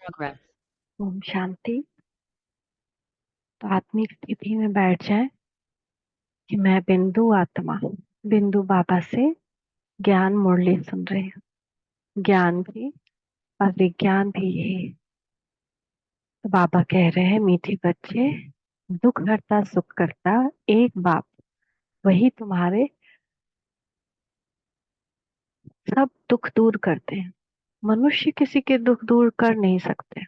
Progress. Om Shanti. तो आत्मिक स्थिति में बैठ जाए कि मैं बिंदु आत्मा, बिंदु बाबा से ज्ञान मुरली सुन रहे हैं। ज्ञान भी और विज्ञान भी यही। तो बाबा कह रहे हैं, मीठे बच्चे, दुख हरता सुख करता एक बाप, वही तुम्हारे सब दुख दूर करते हैं। मनुष्य किसी के दुख दूर कर नहीं सकते।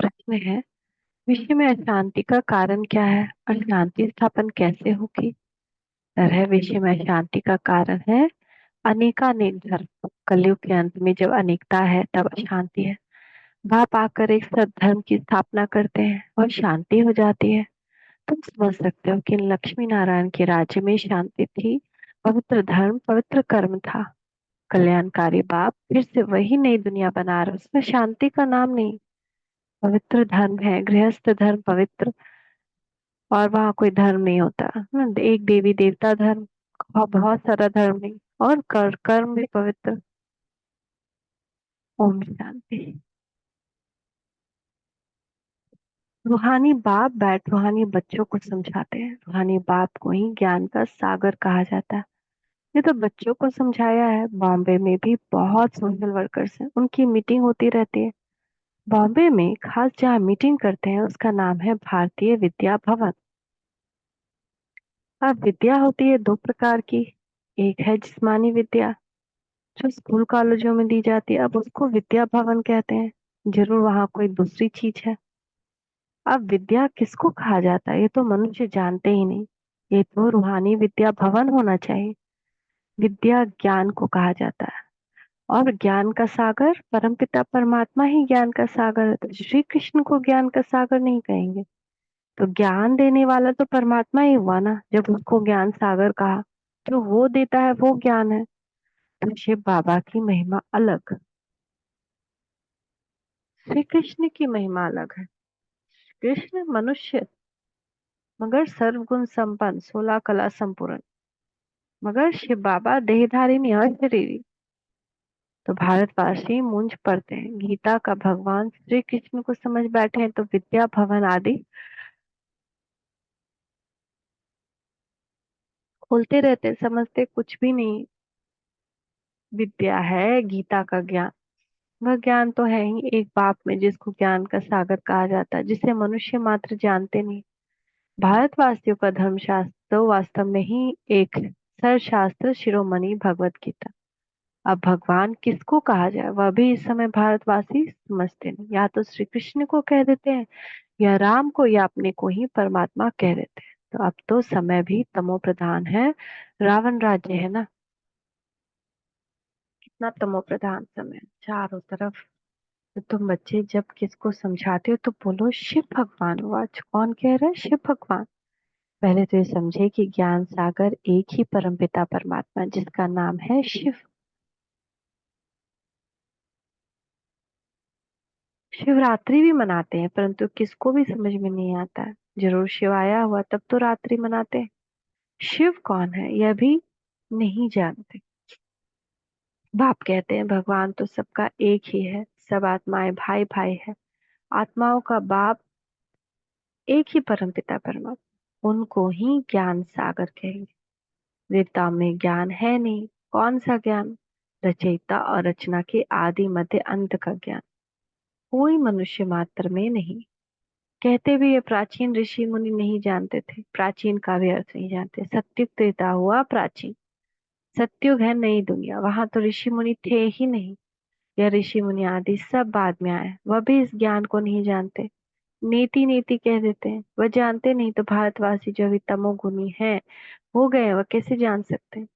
प्रश्न है, विश्व में अशांति का कारण क्या है? अशांति स्थापन कैसे होगी? तरह विश्व में अशांति का कारण है अनेकानेक धर्म। कलयुग के अंत में जब अनेकता है तब अशांति है। बाप आकर एक सद्धर्म की स्थापना करते हैं और शांति हो जाती है। तुम समझ सकते हो कि लक्ष्मी नारायण के राज्य में शांति थी। पवित्र धर्म, पवित्र कर्म था। कल्याणकारी बाप फिर से वही नई दुनिया बना रहे, उसमें शांति का नाम नहीं। पवित्र धर्म है, गृहस्थ धर्म पवित्र, और वहाँ कोई धर्म नहीं होता ना, एक देवी देवता धर्म और बहुत सारा धर्म नहीं, और कर्म भी पवित्र। ओम शांति। रूहानी बाप बैठ रूहानी बच्चों को समझाते हैं। रूहानी बाप को ही ज्ञान का सागर कहा जाता है। ये तो बच्चों को समझाया है। बॉम्बे में भी बहुत सोशल वर्कर्स हैं, उनकी मीटिंग होती रहती है। बॉम्बे में खास जहाँ मीटिंग करते हैं उसका नाम है भारतीय विद्या भवन। अब विद्या होती है दो प्रकार की। एक है जिस्मानी विद्या, जो स्कूल कॉलेजों में दी जाती है, अब उसको विद्या भवन कहते हैं। जरूर वहाँ कोई दूसरी चीज है। अब विद्या किसको कहा जाता है ये तो मनुष्य जानते ही नहीं। ये तो रूहानी विद्या भवन होना चाहिए। विद्या ज्ञान को कहा जाता है, और ज्ञान का सागर परमपिता परमात्मा ही ज्ञान का सागर है। तो श्री कृष्ण को ज्ञान का सागर नहीं कहेंगे। तो ज्ञान देने वाला तो परमात्मा ही हुआ ना, जब उसको ज्ञान सागर कहा। जो वो देता है वो ज्ञान है। तो शिव बाबा की महिमा अलग, श्री कृष्ण की महिमा अलग है। कृष्ण मनुष्य मगर सर्वगुण संपन्न, 16 कला संपूर्ण। मगर शिव बाबा देहधारी नहीं, अशरीरी। तो भारतवासी मूंज पड़ते हैं। गीता का भगवान श्री कृष्ण को समझ बैठे हैं तो विद्या भवन आदि खोलते रहते, समझते कुछ भी नहीं। विद्या है गीता का ज्ञान। वह ज्ञान तो है ही एक बाप में, जिसको ज्ञान का सागर कहा जाता है, जिसे मनुष्य मात्र जानते नहीं। भारतवासियों का धर्मशास्त्र तो वास्तव में ही एक सरशास्त्र शिरोमणि भगवत गीता। अब भगवान किसको कहा जाए वह भी इस समय भारतवासी समझते नहीं। या तो श्री कृष्ण को कह देते हैं, या राम को, या अपने को ही परमात्मा कह देते हैं। तो अब तो समय भी तमो प्रधान है, रावण राज्य है ना। कितना तमो प्रधान समय है, चारों तरफ। तो तुम बच्चे जब किसको समझाते हो तो बोलो शिव भगवान। वाच कौन कह रहा है? शिव भगवान। पहले तो ये समझे कि ज्ञान सागर एक ही परमपिता परमात्मा, जिसका नाम है शिव। शिवरात्रि भी मनाते हैं, परंतु किसको भी समझ में नहीं आता है। जरूर शिव आया हुआ तब तो रात्रि मनाते हैं। शिव कौन है यह भी नहीं जानते। बाप कहते हैं भगवान तो सबका एक ही है, सब आत्माएं भाई भाई है। आत्माओं का बाप एक ही परमपिता परमात्मा, उनको ही ज्ञान सागर कहेंगे। वेदता में ज्ञान है नहीं। कौन सा ज्ञान? रचयिता और रचना के आदि मध्य अंत का ज्ञान कोई मनुष्य मात्र में नहीं। कहते भी ये प्राचीन ऋषि मुनि नहीं जानते थे। प्राचीन का भी अर्थ नहीं जानते। सत्युग त्रेता हुआ प्राचीन, सत्युग है नई दुनिया, वहां तो ऋषि मुनि थे ही नहीं। यह ऋषि मुनि आदि सब बाद में आए, वह भी इस ज्ञान को नहीं जानते। नीति नीति कह देते हैं, वह जानते नहीं। तो भारतवासी जो अभी तमोगुनी है हो गए, वह कैसे जान सकते हैं?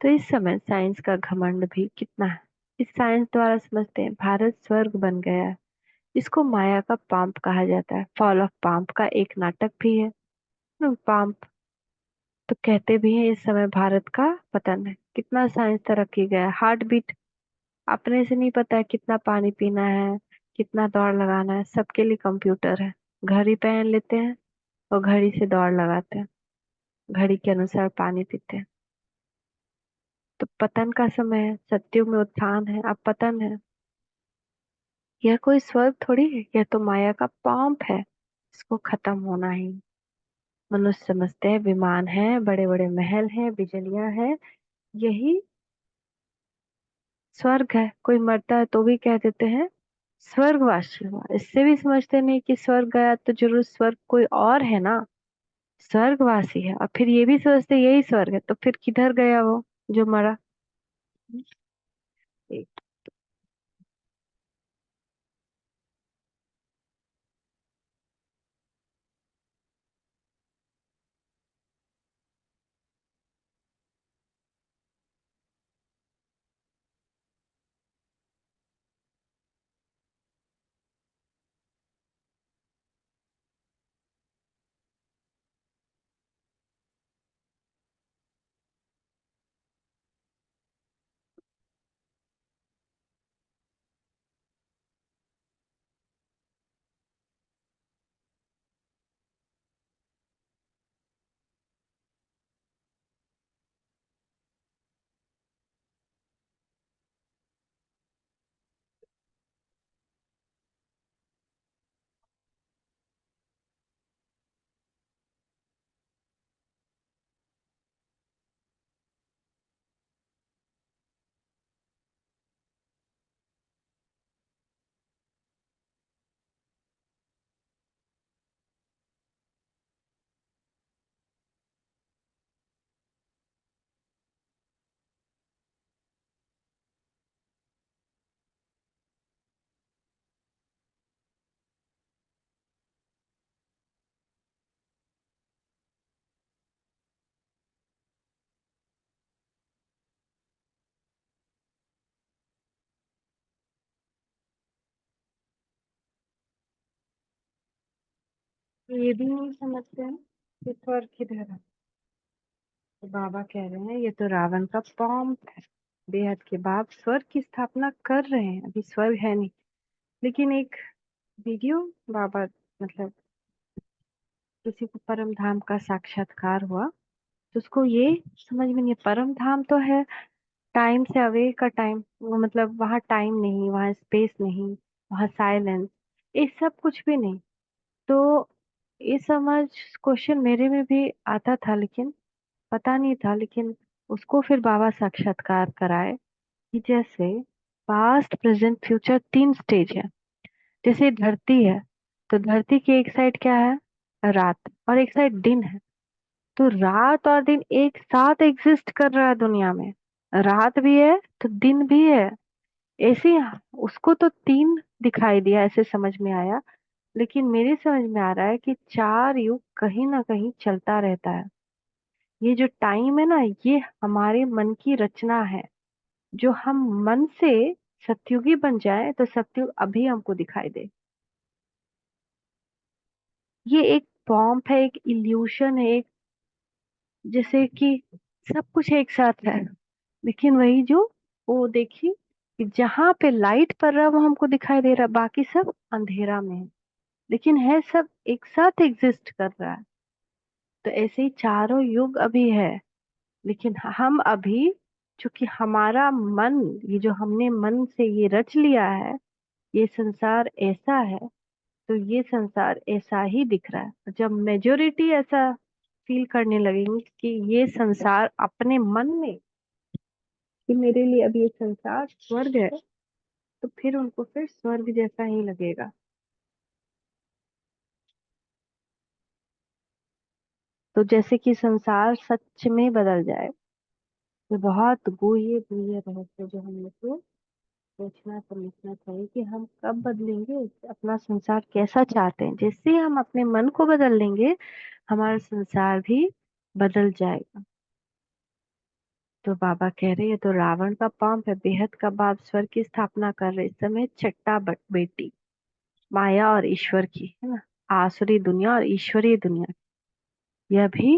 तो इस समय साइंस का घमंड भी कितना है। इस साइंस द्वारा समझते हैं भारत स्वर्ग बन गया है। इसको माया का पांप कहा जाता है। फॉल ऑफ पांप का एक नाटक भी है ना, पांप। तो कहते भी हैं इस समय भारत का पतन है। कितना साइंस तरक्की गया है। हार्ट बीट अपने से नहीं पता है, कितना पानी पीना है, कितना दौड़ लगाना है, सबके लिए कंप्यूटर है। घड़ी पहन लेते हैं और घड़ी से दौड़ लगाते हैं, घड़ी के अनुसार पानी पीते हैं। तो पतन का समय है, सत्युग में उत्थान है, अब पतन है। यह कोई स्वर्ग थोड़ी है, यह तो माया का पंप है। इसको खत्म होना ही। मनुष्य समझते हैं विमान है, बड़े बड़े महल हैं, बिजलियां हैं, यही स्वर्ग है। कोई मरता है तो भी कह देते हैं स्वर्गवासी हुआ। इससे भी समझते नहीं कि स्वर्ग गया तो जरूर स्वर्ग कोई और है ना, स्वर्गवासी है। और फिर ये भी सोचते यही स्वर्ग है, तो फिर किधर गया वो जो मरा। ये भी नहीं समझते हैं कि स्वर्ग किधर है। तो बाबा कह रहे हैं ये तो रावण का पॉम्प है। बेहद के बाप स्वर्ग की स्थापना कर रहे हैं, अभी स्वर्ग है नहीं। लेकिन एक वीडियो बाबा, मतलब किसी को परम धाम का साक्षात्कार हुआ तो उसको ये समझ में नहीं, परम धाम तो है टाइम से अवे का टाइम, वो मतलब वहाँ टाइम नहीं, वहाँ स्पेस नहीं, वहाँ साइलेंस, ये सब कुछ भी नहीं। तो ये समझ क्वेश्चन मेरे में भी आता था, लेकिन पता नहीं था। लेकिन उसको फिर बाबा साक्षात्कार कराए कि जैसे पास्ट प्रेजेंट फ्यूचर तीन स्टेज है। जैसे धरती है, तो धरती की एक साइड क्या है, रात, और एक साइड दिन है। तो रात और दिन एक साथ एग्जिस्ट कर रहा है दुनिया में, रात भी है तो दिन भी है। ऐसे ही उसको तो तीन दिखाई दिया, ऐसे समझ में आया। लेकिन मेरे समझ में आ रहा है कि चार युग कहीं ना कहीं चलता रहता है। ये जो टाइम है ना, ये हमारे मन की रचना है। जो हम मन से सत्युगी बन जाए तो सत्युग अभी हमको दिखाई दे। ये एक पॉम्प है, एक इल्यूशन है, एक जैसे कि सब कुछ एक साथ है। लेकिन वही जो, वो देखिए कि जहां पे लाइट पड़ रहा है वो हमको दिखाई दे रहा है, बाकी सब अंधेरा में है। लेकिन है सब एक साथ एग्जिस्ट कर रहा है। तो ऐसे ही चारों युग अभी है। लेकिन हम अभी, चूंकि हमारा मन, ये जो हमने मन से ये रच लिया है, ये संसार ऐसा है, तो ये संसार ऐसा ही दिख रहा है। जब मेजोरिटी ऐसा फील करने लगेंगे कि ये संसार अपने मन में, कि मेरे लिए अब ये संसार स्वर्ग है, तो फिर उनको फिर स्वर्ग जैसा ही लगेगा। तो जैसे कि संसार सच में बदल जाए, तो बहुत गुह्य गुह्य रहस्य जो हम लोग को सोचना समझना चाहिए कि हम कब बदलेंगे, अपना संसार कैसा चाहते हैं। जैसे हम अपने मन को बदल लेंगे, हमारा संसार भी बदल जाएगा। तो बाबा कह रहे हैं तो रावण का पांव है, बेहद का बाप स्वर्ग की स्थापना कर रहे। इस समय छठा बेटी माया और ईश्वर की है ना, आसुरी दुनिया और ईश्वरीय दुनिया। यह भी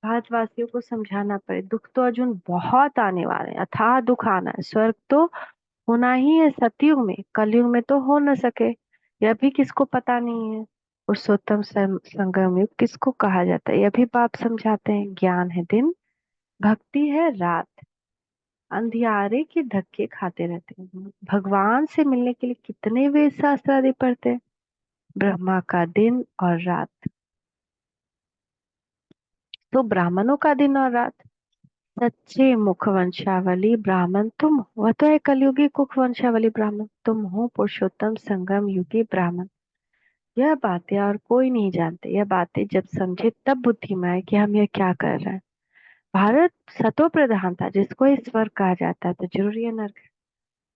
भारतवासियों को समझाना पड़े। दुख तो अर्जुन बहुत आने वाले हैं, अथाह दुख आना है। स्वर्ग तो होना ही है सतयुग में, कलयुग में तो हो न सके, यह भी किसको पता नहीं है। पुरुषोत्तम संगम युग किसको कहा जाता है, यह भी बाप समझाते हैं। ज्ञान है दिन, भक्ति है रात। अंधियारे के धक्के खाते रहते हैं। भगवान से मिलने के लिए कितने वेद शास्त्र आदि पढ़ते हैं। ब्रह्मा का दिन और रात, तो ब्राह्मणों का दिन और रात। सच्चे मुख वंशावली ब्राह्मण तुम हो। वह तो है कलयुगी कुख वंशावली ब्राह्मण, तुम हो पुरुषोत्तम संगम युगी ब्राह्मण। यह बातें और कोई नहीं जानते। यह बातें जब समझे तब बुद्धि में आए कि हम यह क्या कर रहे हैं। भारत सतो प्रधान था, जिसको ही स्वर्ग कहा जाता है, तो जरूरी है नर्क।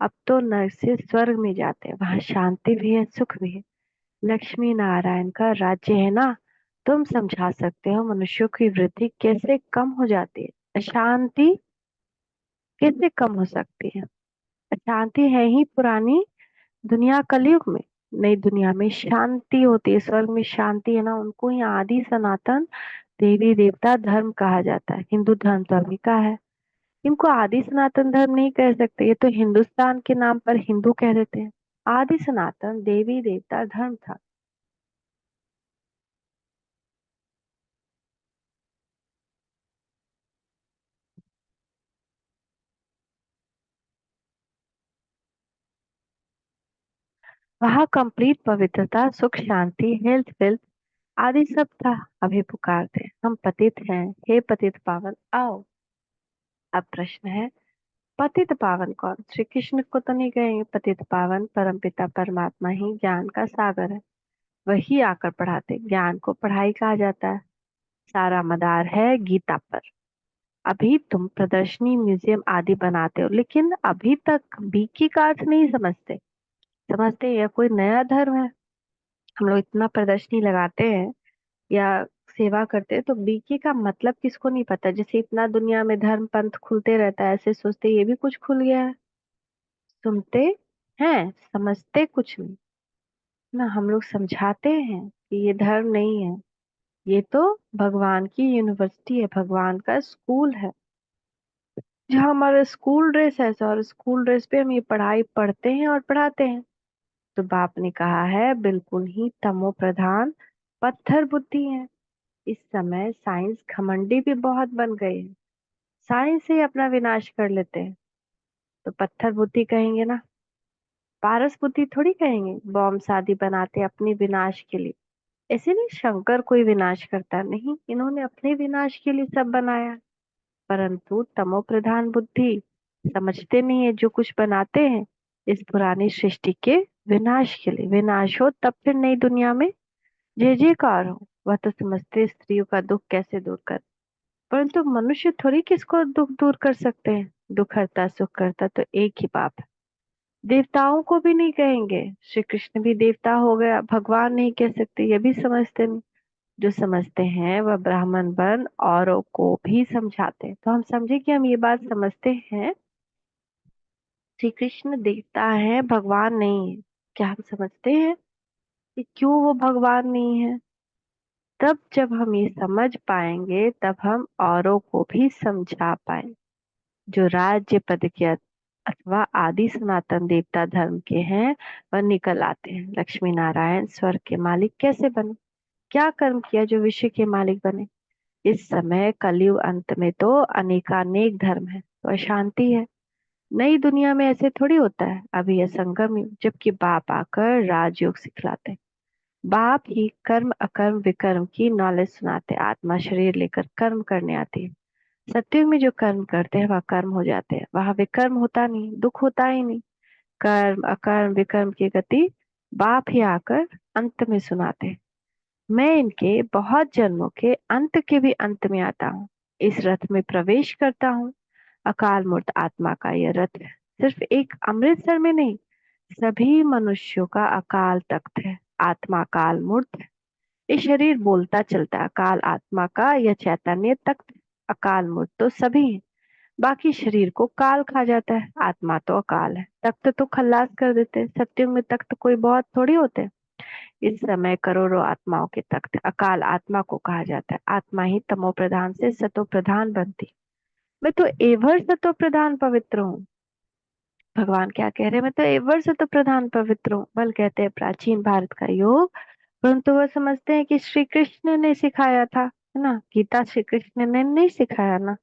अब तो नर्क से स्वर्ग में जाते हैं, वहां शांति भी है, सुख भी है। लक्ष्मी नारायण का राज्य है ना। तुम समझा सकते हो मनुष्यों की वृद्धि कैसे कम हो जाती है, अशांति कैसे कम हो सकती है। अशांति है ही पुरानी दुनिया कलयुग में। नई दुनिया में शांति होती है, स्वर्ग में शांति है ना। उनको ही आदि सनातन देवी देवता धर्म कहा जाता है। हिंदू धर्म तो अभी का है, इनको आदि सनातन धर्म नहीं कह सकते। ये तो हिंदुस्तान के नाम पर हिंदू कह देते हैं। आदि सनातन देवी देवता धर्म था। वहाँ कंप्लीट पवित्रता, सुख, शांति, हेल्थ, वेल्थ आदि सब था। अभी पुकारते हम पतित हैं, हे पतित पावन आओ। अब प्रश्न है, पतित पावन कौन? श्री कृष्ण को तो नहीं कहेंगे। पतित पावन परमपिता परमात्मा ही ज्ञान का सागर है। वही आकर पढ़ाते। ज्ञान को पढ़ाई कहा जाता है। सारा मदार है गीता पर। अभी तुम प्रदर्शनी म्यूजियम आदि बनाते हो, लेकिन अभी तक बीकी का अर्थ नहीं समझते। समझते यह कोई नया धर्म है। हम लोग इतना प्रदर्शनी लगाते हैं या सेवा करते हैं, तो बीके का मतलब किसको नहीं पता। जैसे इतना दुनिया में धर्म पंथ खुलते रहता है, ऐसे सोचते ये भी कुछ खुल गया है। सुनते हैं, समझते कुछ नहीं ना। हम लोग समझाते हैं कि ये धर्म नहीं है, ये तो भगवान की यूनिवर्सिटी है, भगवान का स्कूल है। जहाँ हमारा स्कूल ड्रेस है, और स्कूल ड्रेस पे हम ये पढ़ाई पढ़ते हैं और पढ़ाते हैं। तो बाप ने कहा है बिल्कुल ही तमो प्रधान पत्थर बुद्धि है। इस समय साइंस घमंडी भी बहुत बन गए हैं। साइंस से ही अपना विनाश कर लेते हैं, तो पत्थर बुद्धि कहेंगे ना। पारस बुद्धि थोड़ी कहेंगे। बॉम्ब शादी बनाते अपने विनाश के लिए। ऐसे नहीं शंकर कोई विनाश करता नहीं, इन्होंने अपने विनाश के लिए सब बनाया। परंतु तमो प्रधान बुद्धि समझते नहीं है, जो कुछ बनाते हैं इस पुरानी सृष्टि के विनाश के लिए। विनाश हो तब फिर नई दुनिया में जय जयकार हो। वह तो समझते स्त्रियों का दुख कैसे दूर कर। परंतु मनुष्य थोड़ी किसको दुख दूर कर सकते हैं। दुख हरता सुख करता तो एक ही बाप है। देवताओं को भी नहीं कहेंगे। श्री कृष्ण भी देवता हो गया, भगवान नहीं कह सकते, ये भी समझते नहीं। जो समझते हैं वह ब्राह्मण बन औरों को भी समझाते हैं। तो हम समझे कि हम ये बात समझते हैं, श्री कृष्ण देवता है, भगवान नहीं है। क्या हम समझते हैं कि क्यों वो भगवान नहीं है? तब जब हम ये समझ पाएंगे तब हम औरों को भी समझा पाएंगे। जो राज्य पद के अथवा आदि सनातन देवता धर्म के हैं, वह निकल आते हैं। लक्ष्मी नारायण स्वर्ग के मालिक कैसे बने? क्या कर्म किया जो विश्व के मालिक बने? इस समय कलयुग अंत में तो अनेकानेक धर्म है, तो अशांति है। नई दुनिया में ऐसे थोड़ी होता है। अभी यह संगम युग, जबकि बाप आकर राजयोग सिखलाते हैं। बाप ही कर्म अकर्म विकर्म की नॉलेज सुनाते हैं। आत्मा शरीर लेकर कर्म करने आती है। सत्युग में जो कर्म करते हैं वह कर्म हो जाते हैं, वहां विकर्म होता नहीं, दुख होता ही नहीं। कर्म अकर्म विकर्म की गति बाप ही आकर अंत में सुनाते हैं। मैं इनके बहुत जन्मों के अंत के भी अंत में आता हूँ, इस रथ में प्रवेश करता हूँ। अकाल मूर्त आत्मा का यह रथ है। सिर्फ एक अमृतसर में नहीं, सभी मनुष्यों का अकाल तख्त है। आत्मा काल मूर्त है। ये शरीर बोलता चलता है। अकाल आत्मा का यह चैतन्य तख्त है। अकाल मूर्त तो सभी है, बाकी शरीर को काल खा जाता है। आत्मा तो अकाल है, तख्त तो खल्लास कर देते हैं। सत्युग में तख्त कोई बहुत थोड़ी होते हैं। इस समय करोड़ों आत्माओं के तख्त अकाल आत्मा को कहा जाता है। आत्मा ही तमो प्रधान से सतो प्रधान बनती। मैं तो एवर सतो प्रधान पवित्र हूँ। भगवान क्या कह रहे हैं? मैं तो एवर सतो प्रधान पवित्र हूँ। बल कहते हैं प्राचीन भारत का योग, परंतु वह समझते हैं कि श्री कृष्ण ने सिखाया था, है ना। गीता श्री कृष्ण ने नहीं सिखाया ना।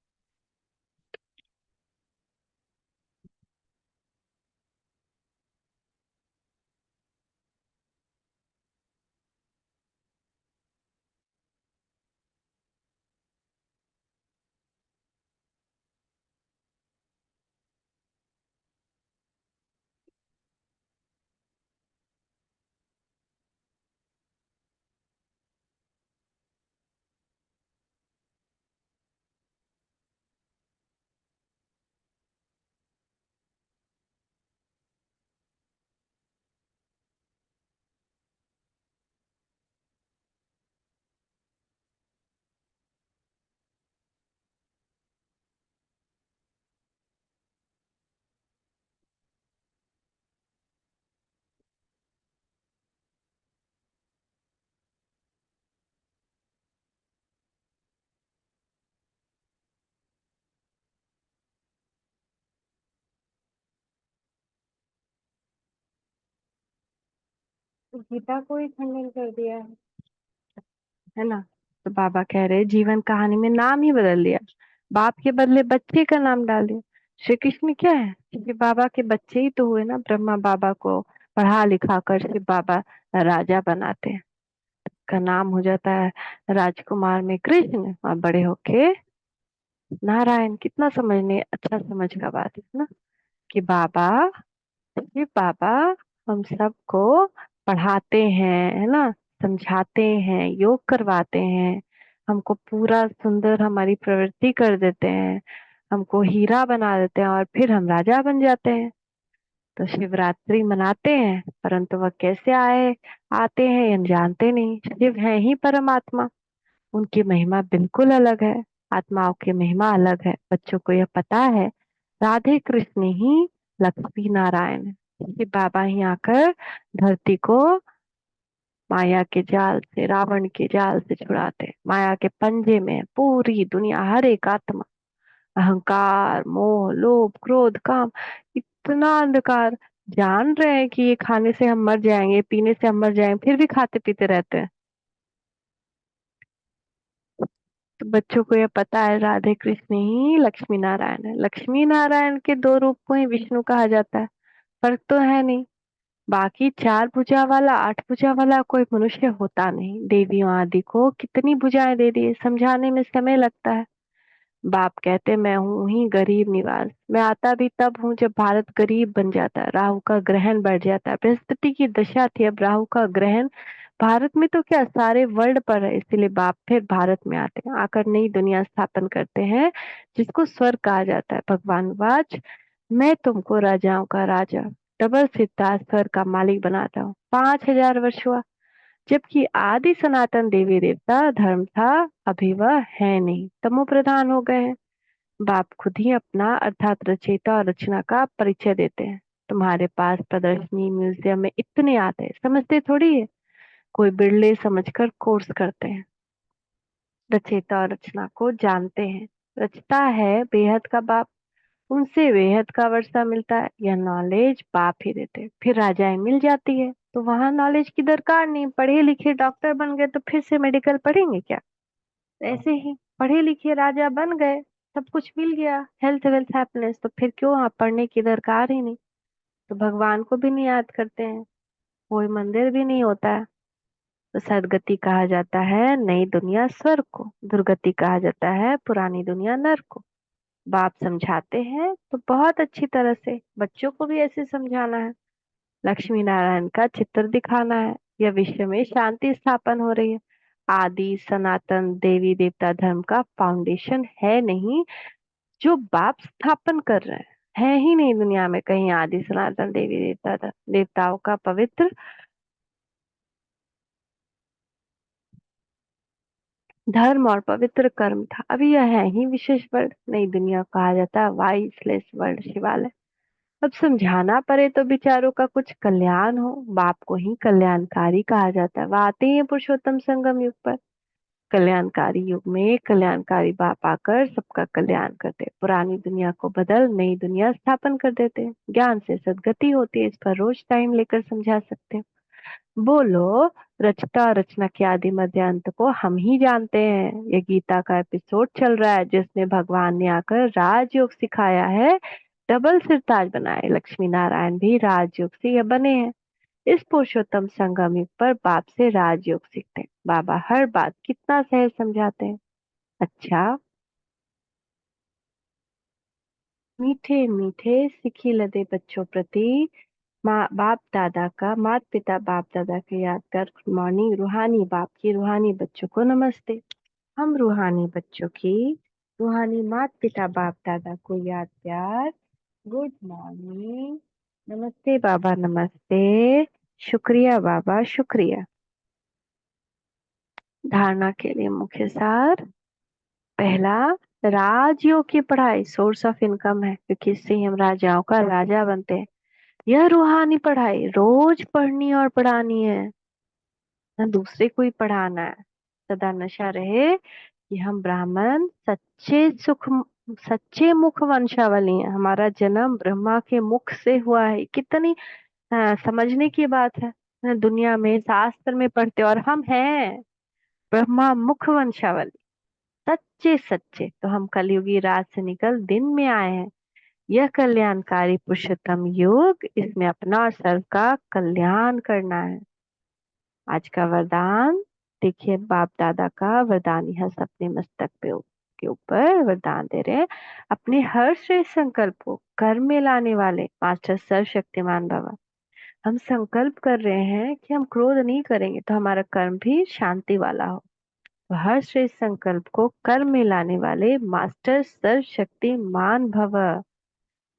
गीता को ही खंडन कर दिया है ना। तो बाबा कह रहे जीवन कहानी में नाम ही बदल दिया, बाप के बदले बच्चे का नाम डाल दिया। श्री कृष्ण क्या है, क्योंकि बाबा के बच्चे ही तो हुए ना। ब्रह्मा बाबा को पढ़ा लिखा कर शिव बाबा राजा बनाते हैं, का नाम हो जाता है राजकुमार में कृष्ण, और बड़े होके नारायण। कितना समझने अच्छा समझ का बात है ना, कि बाबा, ये बाबा हम सबको पढ़ाते हैं है ना, समझाते हैं, योग करवाते हैं, हमको पूरा सुंदर हमारी प्रवृत्ति कर देते हैं, हमको हीरा बना देते हैं, और फिर हम राजा बन जाते हैं। तो शिवरात्रि मनाते हैं, परंतु वह कैसे आते हैं ये जानते नहीं। शिव है ही परमात्मा, उनकी महिमा बिल्कुल अलग है, आत्माओं की महिमा अलग है। बच्चों को यह पता है, राधे कृष्ण ही लक्ष्मी नारायण है। कि बाबा ही आकर धरती को माया के जाल से, रावण के जाल से छुड़ाते हैं। माया के पंजे में है पूरी दुनिया, हर एक आत्मा। अहंकार, मोह, लोभ, क्रोध, काम, इतना अंधकार। जान रहे हैं कि ये खाने से हम मर जाएंगे, पीने से हम मर जाएंगे, फिर भी खाते पीते रहते हैं। तो बच्चों को यह पता है राधे कृष्ण ही लक्ष्मी नारायण है। लक्ष्मी नारायण के दो रूप को ही विष्णु कहा जाता है, फर्क तो है नहीं। बाकी चार भुजा वाला, आठ भुजा वाला कोई मनुष्य होता नहीं। देवियों आदि को कितनी भुजाएं दे दी, समझाने में समय लगता है। बाप कहते मैं हूं ही गरीब निवास, मैं आता भी तब हूँ जब भारत गरीब बन जाता है, राहु का ग्रहण बढ़ जाता है। बृहस्पति की दशा थी, अब राहु का ग्रहण भारत में तो क्या सारे वर्ल्ड पर है। इसीलिए बाप फिर भारत में आते हैं, आकर नई दुनिया स्थापन करते हैं, जिसको स्वर्ग कहा जाता है। भगवान वाच, मैं तुमको राजाओं का राजा, डबल सिद्धार्थ स्वर्ग का मालिक बनाता हूँ। 5,000 वर्ष हुआ, जबकि आदि सनातन देवी देवता धर्म था, अभी वह है नहीं, तमो प्रधान हो गए हैं। बाप खुद ही अपना अर्थात रचयिता और रचना का परिचय देते हैं। तुम्हारे पास प्रदर्शनी म्यूजियम में इतने आते हैं, समझते थोड़ी है। कोई बिरले समझकर कोर्स करते हैं, रचयिता और रचना को जानते हैं। रचता है बेहद का बाप, उनसे बेहद का वर्षा मिलता है। यह नॉलेज बाप ही देते हैं। फिर राजाएं मिल जाती है, तो वहां नॉलेज की दरकार नहीं। पढ़े लिखे डॉक्टर बन गए तो फिर से मेडिकल पढ़ेंगे क्या। ऐसे ही पढ़े लिखे राजा बन गए, सब कुछ मिल गया, हेल्थ वेल्थ हैप्पीनेस, तो फिर क्यों आप पढ़ने की दरकार ही नहीं। तो भगवान को भी नहीं याद करते हैं, कोई मंदिर भी नहीं होता है। तो सदगति कहा जाता है नई दुनिया स्वर्ग को, दुर्गति कहा जाता है पुरानी दुनिया नर्क को। बाप समझाते हैं तो बहुत अच्छी तरह से, बच्चों को भी ऐसे समझाना है, लक्ष्मी नारायण का चित्र दिखाना है। यह विश्व में शांति स्थापन हो रही है। आदि सनातन देवी देवता धर्म का फाउंडेशन है नहीं, जो बाप स्थापन कर रहे हैं। है ही नहीं दुनिया में कहीं आदि सनातन देवी देवताओं का पवित्र धर्म और पवित्र कर्म था। अभी यह है ही विशेष वर्ल्ड, नई दुनिया कहा जाता है वाइसलेस वर्ल्ड, शिवालय। अब समझाना पड़े तो विचारों का कुछ कल्याण हो, बाप को ही कल्याणकारी कहा जाता है। वह आते हैं पुरुषोत्तम संगम युग पर। कल्याणकारी युग में कल्याणकारी बाप आकर सबका कल्याण करते, पुरानी दुनिया को बदल नई दुनिया स्थापन कर देते हैं। ज्ञान से सदगति होती है, इस पर रोज टाइम लेकर समझा सकते हैं। बोलो, रचता और रचना के आदि मध्य अंत को हम ही जानते हैं। ये गीता का एपिसोड चल रहा है, जिसमें भगवान ने आकर राजयोग सिखाया है, डबल सिरताज बनाए। लक्ष्मी नारायण भी राजयोग से ये बने हैं। इस पुरुषोत्तम संगम युग पर बाप से राजयोग सीखते हैं। बाबा हर बात कितना सहज समझाते हैं। अच्छा, मीठे मीठे सिखी लदे बच्चों प्रति माँ बाप दादा का, माता पिता बाप दादा के याद कर गुड मॉर्निंग। रूहानी बाप की रूहानी बच्चों को नमस्ते। हम रूहानी बच्चों की रूहानी माता पिता बाप दादा को याद प्यार गुड मॉर्निंग। नमस्ते बाबा, नमस्ते। शुक्रिया बाबा, शुक्रिया। धारणा के लिए मुख्य सार। पहला, राजयोग की पढ़ाई सोर्स ऑफ इनकम है, क्योंकि इससे ही हम राजाओं का राजा बनते हैं। यह रूहानी पढ़ाई रोज पढ़नी और पढ़ानी है, ना दूसरे को ही पढ़ाना है। सदा नशा रहे कि हम ब्राह्मण सच्चे मुख वंशावली हैं। हमारा जन्म ब्रह्मा के मुख से हुआ है। कितनी समझने की बात है। दुनिया में शास्त्र में पढ़ते, और हम हैं ब्रह्मा मुख वंशावली, सच्चे सच्चे। तो हम कलयुगी रात से निकल दिन में आए हैं। यह कल्याणकारी पुरुषोत्तम युग, इसमें अपना और सर्व का कल्याण करना है। आज का वरदान देखिए, बाप दादा का वरदान यह अपने मस्तक पे के ऊपर वरदान दे रहे हैं। अपने हर श्रेष्ठ संकल्प को कर्म में लाने वाले मास्टर सर्वशक्तिमान बाबा, हम संकल्प कर रहे हैं कि हम क्रोध नहीं करेंगे तो हमारा कर्म भी शांति वाला हो। तो हर श्रेष्ठ संकल्प को कर्म में लाने वाले मास्टर सर्वशक्तिमान भव।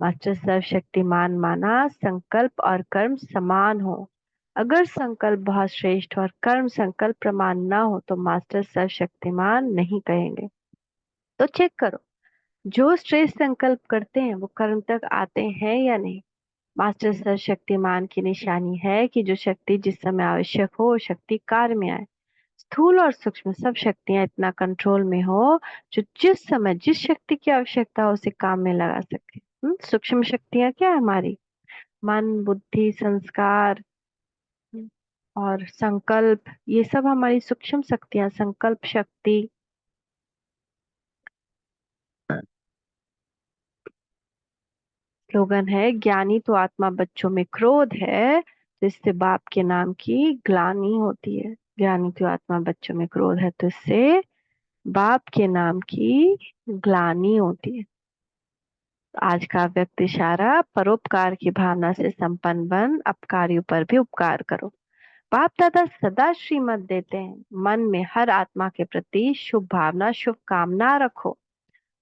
मास्टर सर्वशक्तिमान माना संकल्प और कर्म समान हो। अगर संकल्प बहुत श्रेष्ठ और कर्म संकल्प प्रमाण ना हो तो मास्टर सर्वशक्तिमान नहीं कहेंगे। तो चेक करो, जो श्रेष्ठ संकल्प करते हैं वो कर्म तक आते हैं या नहीं। मास्टर सर्वशक्तिमान की निशानी है कि जो शक्ति जिस समय आवश्यक हो वो शक्ति कार्य में आए। स्थूल और सूक्ष्म सब शक्तियां इतना कंट्रोल में हो जो जिस समय जिस शक्ति की आवश्यकता हो उसे काम में लगा सके। सूक्ष्म शक्तियां क्या है हमारी? मन, बुद्धि, संस्कार, हम्म, और संकल्प, ये सब हमारी सूक्ष्म शक्तियां। संकल्प शक्ति। स्लोगन है, ज्ञानी तो आत्मा बच्चों में क्रोध है, तो इससे बाप के नाम की ग्लानि होती है। ज्ञानी तो आत्मा बच्चों में क्रोध है तो इससे बाप के नाम की ग्लानि होती है। आज का व्यक्त इशारा, परोपकार की भावना से संपन्न बन अपकारियों पर भी उपकार करो। बाप दादा सदा श्रीमत देते हैं, मन में हर आत्मा के प्रति शुभ भावना शुभ कामना रखो,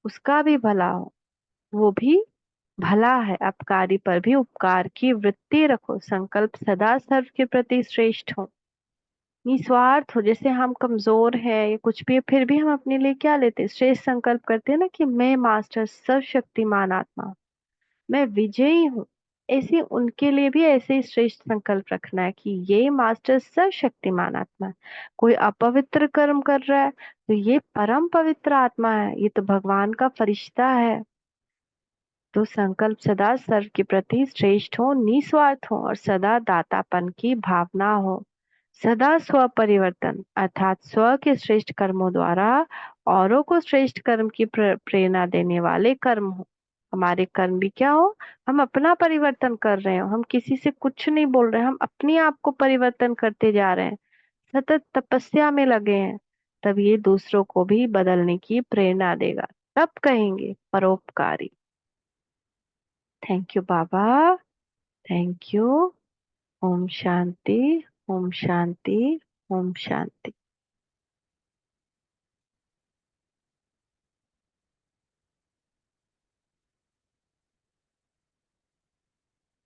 उसका भी भला हो, वो भी भला है। अपकारी पर भी उपकार की वृत्ति रखो, संकल्प सदा सर्व के प्रति श्रेष्ठ हो, निस्वार्थ हो। जैसे हम कमजोर है या कुछ भी है, फिर भी हम अपने लिए क्या लेते हैं? श्रेष्ठ संकल्प करते हैं ना कि मैं मास्टर सर्वशक्तिमान आत्मा हूं, मैं विजयी हूँ। ऐसे उनके लिए भी ऐसे ही श्रेष्ठ संकल्प रखना है कि ये मास्टर सर्वशक्तिमान आत्मा है। कोई अपवित्र कर्म कर रहा है तो ये परम पवित्र आत्मा है, ये तो भगवान का फरिश्ता है। तो संकल्प सदा सर्व के प्रति श्रेष्ठ हो, निस्वार्थ हो और सदा दातापन की भावना हो। सदा स्व परिवर्तन अर्थात स्व के श्रेष्ठ कर्मों द्वारा औरों को श्रेष्ठ कर्म की प्रेरणा देने वाले कर्म हो। हमारे कर्म भी क्या हो? हम अपना परिवर्तन कर रहे हो, हम किसी से कुछ नहीं बोल रहे हैं, हम अपने आप को परिवर्तन करते जा रहे हैं, सतत तपस्या में लगे हैं। तब ये दूसरों को भी बदलने की प्रेरणा देगा, तब कहेंगे परोपकारी। थैंक यू बाबा, थैंक यू। ओम शांति, ओम शांति, ओम शांति।